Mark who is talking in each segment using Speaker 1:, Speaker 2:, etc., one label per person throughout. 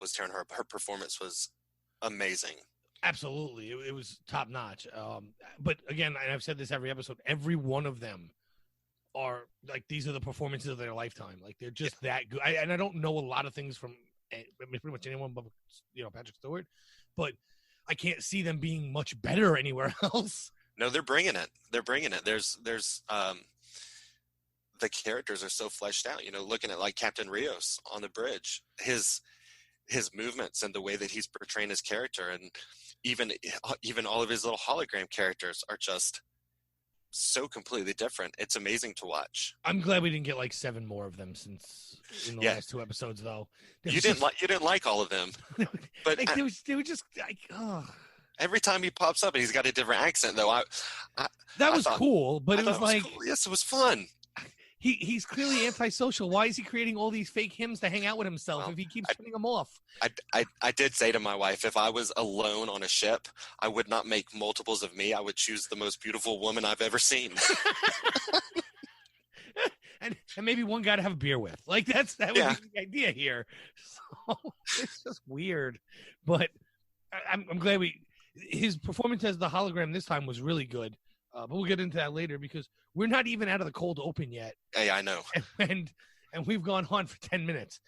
Speaker 1: was tearing her. Her performance was amazing.
Speaker 2: Absolutely. It was top notch. But again, and I've said this every episode, every one of them are like, these are the performances of their lifetime. Like, they're just that good. And I don't know a lot of things from pretty much anyone but, Patrick Stewart, but I can't see them being much better anywhere else.
Speaker 1: No, they're bringing it. They're bringing it. There's the characters are so fleshed out, looking at like Captain Rios on the bridge, his movements and the way that he's portraying his character, and even all of his little hologram characters are just so completely different. It's amazing to watch.
Speaker 2: I'm glad we didn't get like 7 more of them since in the last 2 episodes, though.
Speaker 1: You didn't like all of them, but
Speaker 2: like, they were just like, oh.
Speaker 1: Every time he pops up and he's got a different accent, though.
Speaker 2: That was cool, but it was like,
Speaker 1: cool. Yes, it was fun.
Speaker 2: He's clearly antisocial. Why is he creating all these fake hymns to hang out with himself if he keeps turning them off?
Speaker 1: I did say to my wife, if I was alone on a ship, I would not make multiples of me. I would choose the most beautiful woman I've ever seen.
Speaker 2: and maybe one guy to have a beer with. Like, that would be the idea here. So it's just weird. But I'm glad his performance as the hologram this time was really good. But we'll get into that later, because we're not even out of the cold open yet.
Speaker 1: Hey, I know.
Speaker 2: And we've gone on for 10 minutes.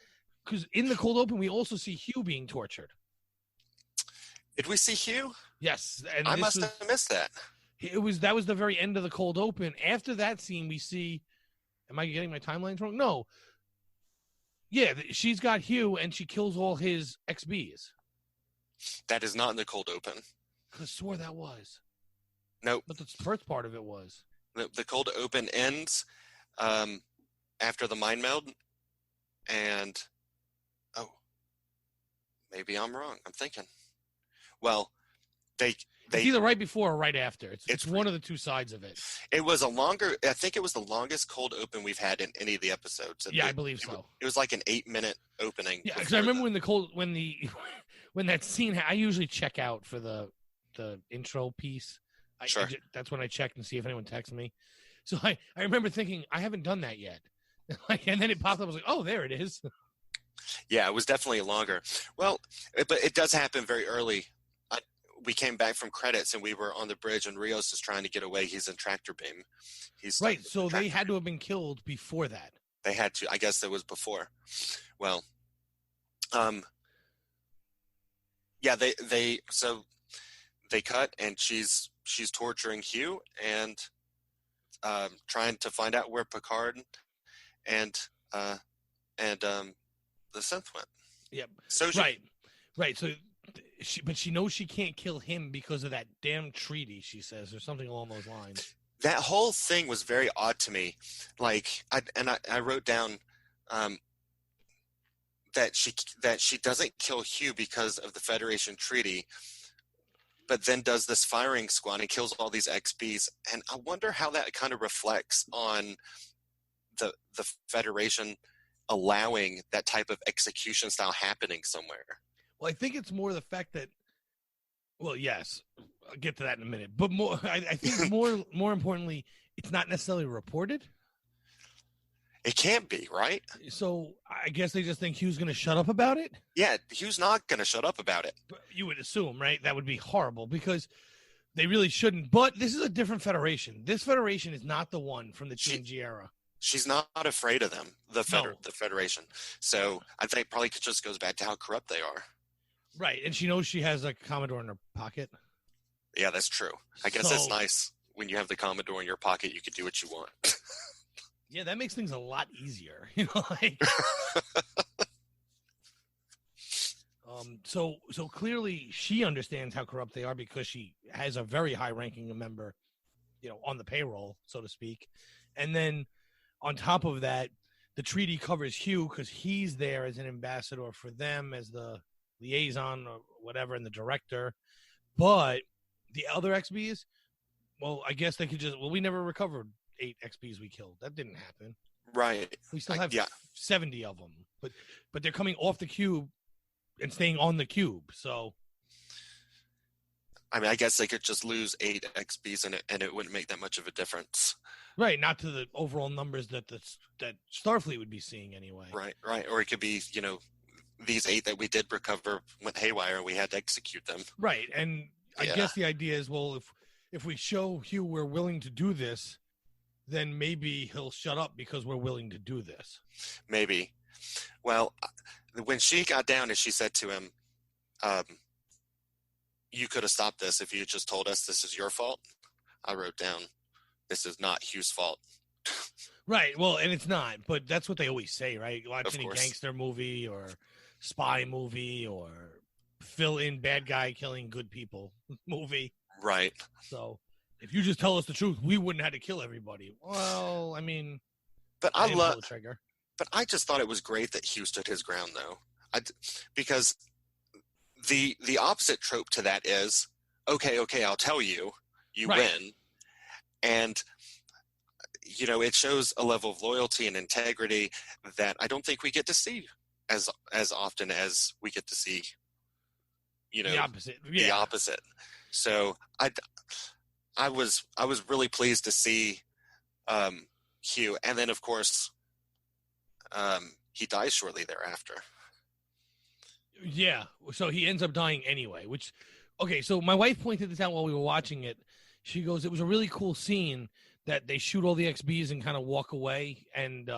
Speaker 2: Because in the cold open, we also see Hugh being tortured.
Speaker 1: Did we see Hugh?
Speaker 2: Yes. And
Speaker 1: I must have missed that.
Speaker 2: That was the very end of the cold open. After that scene, we see... Am I getting my timelines wrong? No. Yeah, she's got Hugh, and she kills all his XBs.
Speaker 1: That is not in the cold open.
Speaker 2: I swore that was.
Speaker 1: Nope.
Speaker 2: But the first part of it was.
Speaker 1: The cold open ends after the mind meld, and maybe I'm wrong. I'm thinking. Well, they
Speaker 2: it's either right before or right after. It's one of the two sides of it.
Speaker 1: It was I think it was the longest cold open we've had in any of the episodes.
Speaker 2: Yeah, I believe so.
Speaker 1: It was like an 8-minute opening.
Speaker 2: Yeah, because I remember when that scene, I usually check out for the intro piece.
Speaker 1: Sure.
Speaker 2: That's when I check and see if anyone texts me. So I remember thinking, I haven't done that yet. And then it popped up. I was like, oh, there it is.
Speaker 1: Yeah, it was definitely longer. Well, but it does happen very early. We came back from credits and we were on the bridge, and Rios is trying to get away. He's in tractor beam. He's
Speaker 2: right. So they had to have been killed before that.
Speaker 1: They had to. I guess it was before. Well, yeah. They cut, and she's torturing Hugh and trying to find out where Picard and the synth went.
Speaker 2: Yep.
Speaker 1: So
Speaker 2: right. So she knows she can't kill him because of that damn treaty, she says, or something along those lines.
Speaker 1: That whole thing was very odd to me. Like, I wrote down that she doesn't kill Hugh because of the Federation treaty, but then does this firing squad and kills all these XPs. And I wonder how that kind of reflects on the Federation allowing that type of execution style happening somewhere.
Speaker 2: Well, I think it's more the fact that, well, yes, I'll get to that in a minute. But I think more importantly, it's not necessarily reported.
Speaker 1: It can't be, right?
Speaker 2: So I guess they just think Hugh's going to shut up about it?
Speaker 1: Yeah, Hugh's not going to shut up about it.
Speaker 2: You would assume, right? That would be horrible, because they really shouldn't. But this is a different Federation. This Federation is not the one from the TNG era.
Speaker 1: She's not afraid of them, the Federation. So I think it probably just goes back to how corrupt they are.
Speaker 2: Right, and she knows she has a Commodore in her pocket.
Speaker 1: Yeah, that's true. I guess it's nice when you have the Commodore in your pocket, you can do what you want.
Speaker 2: Yeah, that makes things a lot easier. So clearly she understands how corrupt they are, because she has a very high-ranking member, on the payroll, so to speak. And then on top of that, the treaty covers Hugh because he's there as an ambassador for them, as the liaison or whatever, and the director. But the other XBs, well, I guess they could we never recovered 8 XBs we killed. That didn't happen.
Speaker 1: Right.
Speaker 2: We still have 70 of them, but they're coming off the cube and staying on the cube. So,
Speaker 1: I mean, I guess they could just lose 8 XBs and it wouldn't make that much of a difference.
Speaker 2: Right. Not to the overall numbers that Starfleet would be seeing anyway.
Speaker 1: Right. Or it could be, these 8 that we did recover went haywire and we had to execute them.
Speaker 2: Right. And I guess the idea is, well, if we show Hugh we're willing to do this, then maybe he'll shut up because we're willing to do this. Maybe.
Speaker 1: Well, when she got down and she said to him, you could have stopped this if you had just told us this is your fault. I wrote down, this is not Hugh's fault.
Speaker 2: Right. Well, and it's not, but that's what they always say, right? Watch any gangster movie or spy movie or fill in bad guy killing good people movie.
Speaker 1: Right.
Speaker 2: So if you just tell us the truth, we wouldn't have to kill everybody. Well, I mean,
Speaker 1: but I love the trigger. But I just thought it was great that Hugh stood his ground, though, because the opposite trope to that is, okay, I'll tell you, you win, and you know, it shows a level of loyalty and integrity that I don't think we get to see as often as we get to see, you know,
Speaker 2: the opposite.
Speaker 1: The opposite. So I was really pleased to see Hugh, and then of course he dies shortly thereafter.
Speaker 2: Yeah, so he ends up dying anyway, which, okay, so my wife pointed this out while we were watching it. She goes, it was a really cool scene that they shoot all the XBs and kind of walk away, and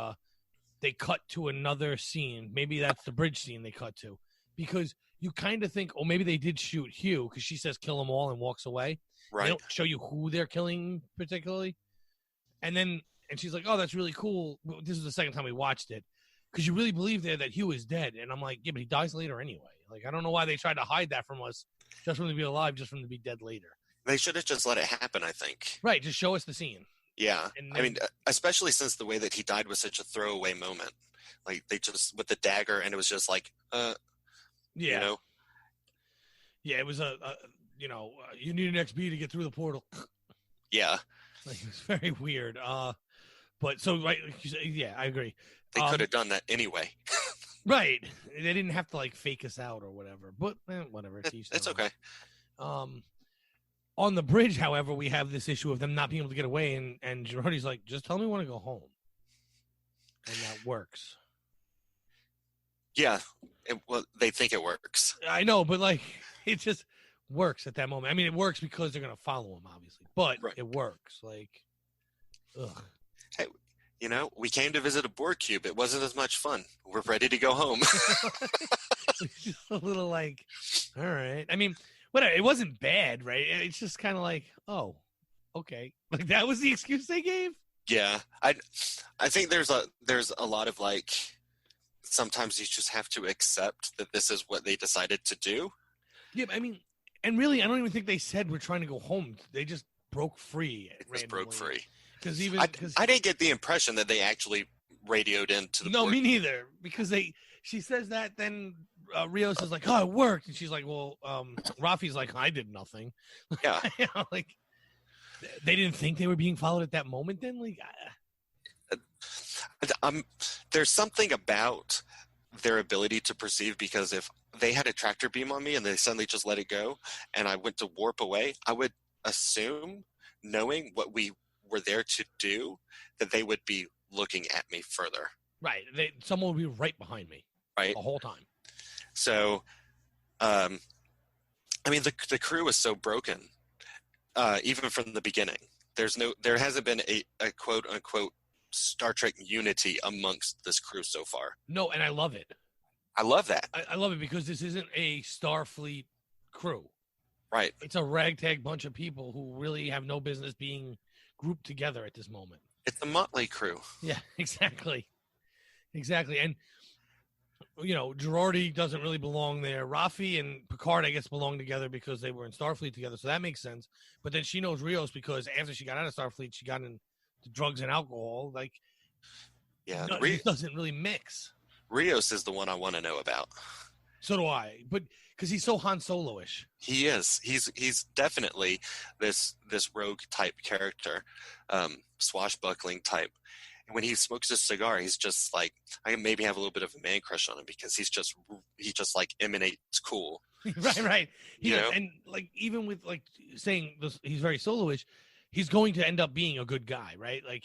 Speaker 2: they cut to another scene. Maybe that's the bridge scene they cut to, because you kind of think, oh, maybe they did shoot Hugh, because she says kill them all and walks away.
Speaker 1: Right.
Speaker 2: They don't show you who they're killing particularly. And she's like, oh, that's really cool. This is the second time we watched it, because you really believe there that Hugh is dead. And I'm like, yeah, but he dies later anyway. Like, I don't know why they tried to hide that from us, just from him to be alive, just from him to be dead later.
Speaker 1: They should have just let it happen, I think.
Speaker 2: Right, just show us the scene.
Speaker 1: Yeah, I mean, especially since the way that he died was such a throwaway moment. Like, they just, with the dagger, and it was just like, you know?
Speaker 2: Yeah, it was you need an XB to get through the portal.
Speaker 1: Yeah.
Speaker 2: Like, it was very weird. But so, right, yeah, I agree.
Speaker 1: They could have done that anyway.
Speaker 2: Right. They didn't have to, like, fake us out or whatever. But, whatever.
Speaker 1: It's okay.
Speaker 2: On the bridge, however, we have this issue of them not being able to get away, and Jurati's like, just tell me when to go home. And that works.
Speaker 1: Yeah. Well, they think it works.
Speaker 2: I know, but, like, it just works at that moment. I mean, it works because they're going to follow him, obviously. But it works. Like, ugh.
Speaker 1: Hey, you know, we came to visit a Borg cube. It wasn't as much fun. We're ready to go home.
Speaker 2: It's just a little like, all right. I mean, whatever. It wasn't bad, right? It's just kind of like, oh, okay. Like, that was the excuse they gave?
Speaker 1: Yeah. I think there's a lot of, like, sometimes you just have to accept that this is what they decided to do.
Speaker 2: Yeah, I mean, and really, I don't even think they said we're trying to go home. They just broke free.
Speaker 1: Just broke free.
Speaker 2: Because
Speaker 1: I didn't get the impression that they actually radioed into the
Speaker 2: No,
Speaker 1: Borg.
Speaker 2: Me neither. Because she says that, then Rios is like, oh, it worked. And she's like, well, Rafi's like, I did nothing.
Speaker 1: Yeah.
Speaker 2: You know, like, they didn't think they were being followed at that moment then? Like,
Speaker 1: there's something about their ability to perceive, because if they had a tractor beam on me and they suddenly just let it go and I went to warp away, I would assume, knowing what we were there to do, that they would be looking at me further.
Speaker 2: Right. Someone would be right behind me.
Speaker 1: Right.
Speaker 2: The whole time.
Speaker 1: So, I mean, the crew is so broken, even from the beginning. There hasn't been a quote unquote Star Trek unity amongst this crew so far.
Speaker 2: No, and I love it.
Speaker 1: I love that.
Speaker 2: I love it because this isn't a Starfleet crew.
Speaker 1: Right. It's
Speaker 2: a ragtag bunch of people who really have no business being grouped together at this moment.
Speaker 1: It's a motley crew.
Speaker 2: Yeah, exactly. Exactly. And, you know, Jurati doesn't really belong there. Rafi and Picard, I guess, belong together because they were in Starfleet together, so that makes sense. But then she knows Rios because after she got out of Starfleet, she got into drugs and alcohol. Like,
Speaker 1: yeah,
Speaker 2: it doesn't really mix.
Speaker 1: Rios is the one I want to know about.
Speaker 2: So do I, but because he's so Han Solo-ish.
Speaker 1: He is. He's definitely this rogue type character, swashbuckling type. And when he smokes a cigar, he's just like, I maybe have a little bit of a man crush on him because he just like emanates cool.
Speaker 2: Right. And like, even with like saying this, he's very solo-ish, he's going to end up being a good guy, right? Like,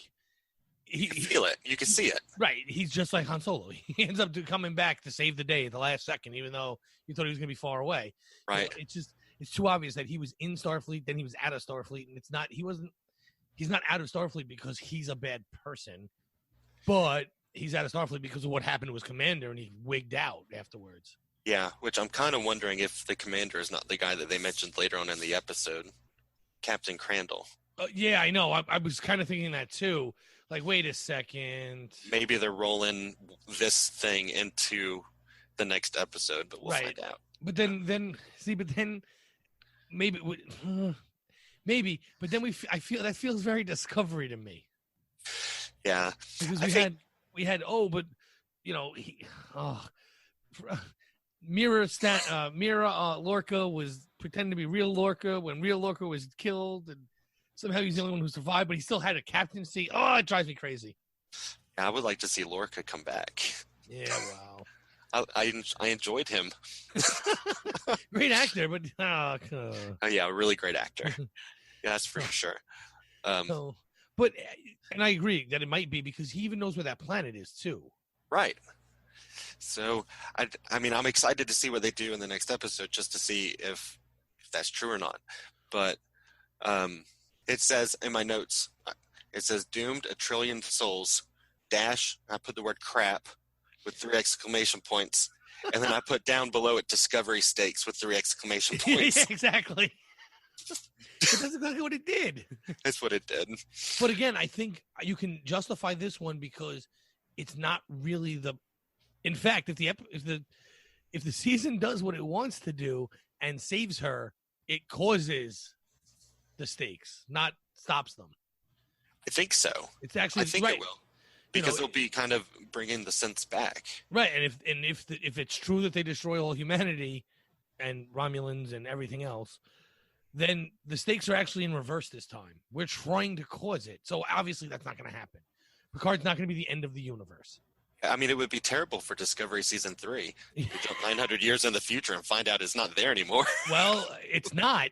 Speaker 1: You can feel it. You can see it.
Speaker 2: Right. He's just like Han Solo. He ends up coming back to save the day at the last second, even though you thought he was going to be far away.
Speaker 1: Right.
Speaker 2: It's too obvious that he was in Starfleet, then he was out of Starfleet, and he's not out of Starfleet because he's a bad person, but he's out of Starfleet because of what happened to his commander, and he wigged out afterwards.
Speaker 1: Yeah, which I'm kind of wondering if the commander is not the guy that they mentioned later on in the episode, Captain Crandall.
Speaker 2: Yeah, I know. I was kind of thinking that too. Like, wait a second.
Speaker 1: Maybe they're rolling this thing into the next episode, but we'll find out.
Speaker 2: But then maybe, but then I feel that feels very Discovery to me.
Speaker 1: Yeah,
Speaker 2: because we had Mira Lorca was pretending to be real Lorca when real Lorca was killed, and somehow he's the only one who survived, but he still had a captaincy. Oh, it drives me crazy.
Speaker 1: Yeah, I would like to see Lorca come back.
Speaker 2: Yeah, wow.
Speaker 1: I enjoyed him.
Speaker 2: Great actor, but
Speaker 1: yeah, a really great actor. Yeah, that's for sure.
Speaker 2: But and I agree that it might be because he even knows where that planet is too.
Speaker 1: Right. So I mean, I'm excited to see what they do in the next episode, just to see if that's true or not. But it says in my notes, it says doomed 1 trillion souls dash. I put the word crap with 3 exclamation points, and then I put down below it Discovery stakes with 3 exclamation points.
Speaker 2: Yeah, exactly. But that's exactly what it did.
Speaker 1: That's what it did.
Speaker 2: But again, I think you can justify this one because it's not really the. In fact, if the season does what it wants to do and saves her, it causes the stakes, not stops them.
Speaker 1: I think so.
Speaker 2: It's actually
Speaker 1: I think
Speaker 2: right.
Speaker 1: it will, because it'll be kind of bringing the sense back.
Speaker 2: Right, and if it's true that they destroy all humanity and Romulans and everything else, then the stakes are actually in reverse this time. We're trying to cause it. So obviously that's not going to happen. Picard's not going to be the end of the universe.
Speaker 1: I mean, it would be terrible for Discovery Season 3. We jump 900 years in the future and find out it's not there anymore.
Speaker 2: Well, it's not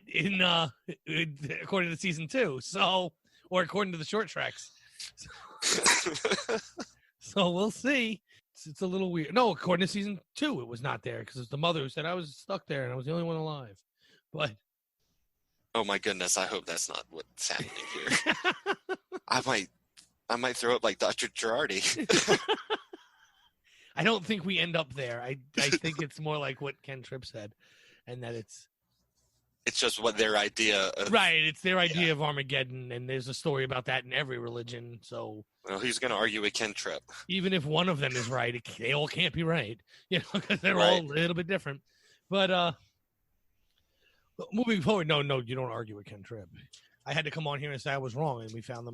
Speaker 2: according to Season 2. So, or according to the short tracks. So we'll see. It's a little weird. No, according to Season 2, it was not there because it's the mother who said I was stuck there and I was the only one alive. But
Speaker 1: oh my goodness, I hope that's not what's happening here. I might throw up like Dr. Jurati.
Speaker 2: I don't think we end up there. I think it's more like what Ken Tripp said, and that it's
Speaker 1: just what their idea of...
Speaker 2: Right, it's their idea of Armageddon, and there's a story about that in every religion. So,
Speaker 1: well, who's going to argue with Ken Tripp?
Speaker 2: Even if one of them is right, they all can't be right, because they're all a little bit different. But moving forward, no, you don't argue with Ken Tripp. I had to come on here and say I was wrong, and we found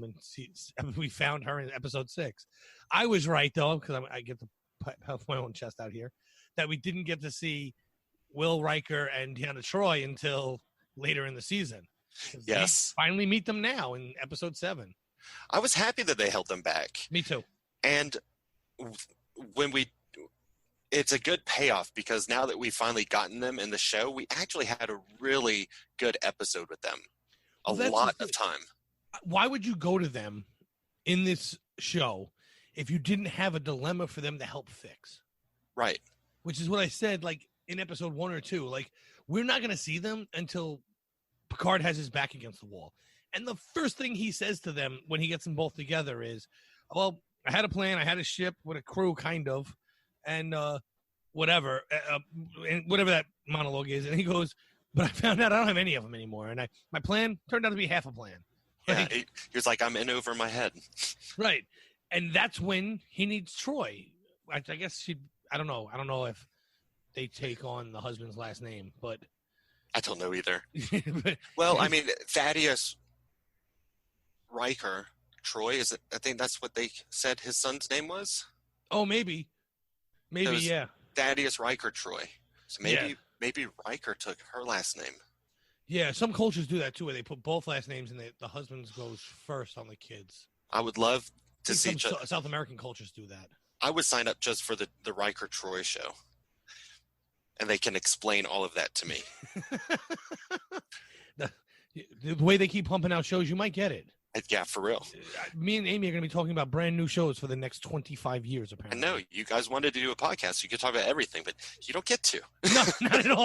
Speaker 2: her in episode 6. I was right though, because I get to puff my own chest out here, that we didn't get to see Will Riker and Deanna Troi until later in the season.
Speaker 1: Yes,
Speaker 2: we finally meet them now in episode 7.
Speaker 1: I was happy that they held them back.
Speaker 2: Me too.
Speaker 1: And it's a good payoff because now that we've finally gotten them in the show, we actually had a really good episode with them. A lot of time.
Speaker 2: Why would you go to them in this show if you didn't have a dilemma for them to help fix?
Speaker 1: Right.
Speaker 2: Which is what I said, like, in episode 1 or 2. Like, we're not going to see them until Picard has his back against the wall. And the first thing he says to them when he gets them both together is, well, I had a plan, I had a ship with a crew, kind of, and whatever that monologue is. And he goes, but I found out I don't have any of them anymore. And my plan turned out to be half a plan.
Speaker 1: Yeah, he was like, I'm in over my head.
Speaker 2: Right. And that's when he needs Troi. I guess I don't know. I don't know if they take on the husband's last name, but
Speaker 1: I don't know either. Well, I mean, Thaddeus Riker, Troi, is it? I think that's what they said his son's name was.
Speaker 2: Oh, maybe, yeah.
Speaker 1: Thaddeus Riker Troi. So maybe Riker took her last name.
Speaker 2: Yeah, some cultures do that too, where they put both last names and the husband's goes first on the kids.
Speaker 1: I would love to see.
Speaker 2: South American cultures do that.
Speaker 1: I would sign up just for the Riker Troi show, and they can explain all of that to me.
Speaker 2: The way they keep pumping out shows, you might get it.
Speaker 1: Yeah, for real.
Speaker 2: Me and Amy are going to be talking about brand new shows for the next 25 years,
Speaker 1: I
Speaker 2: apparently.
Speaker 1: know you guys wanted to do a podcast. You could talk about everything, but you don't get to.
Speaker 2: No, not at all.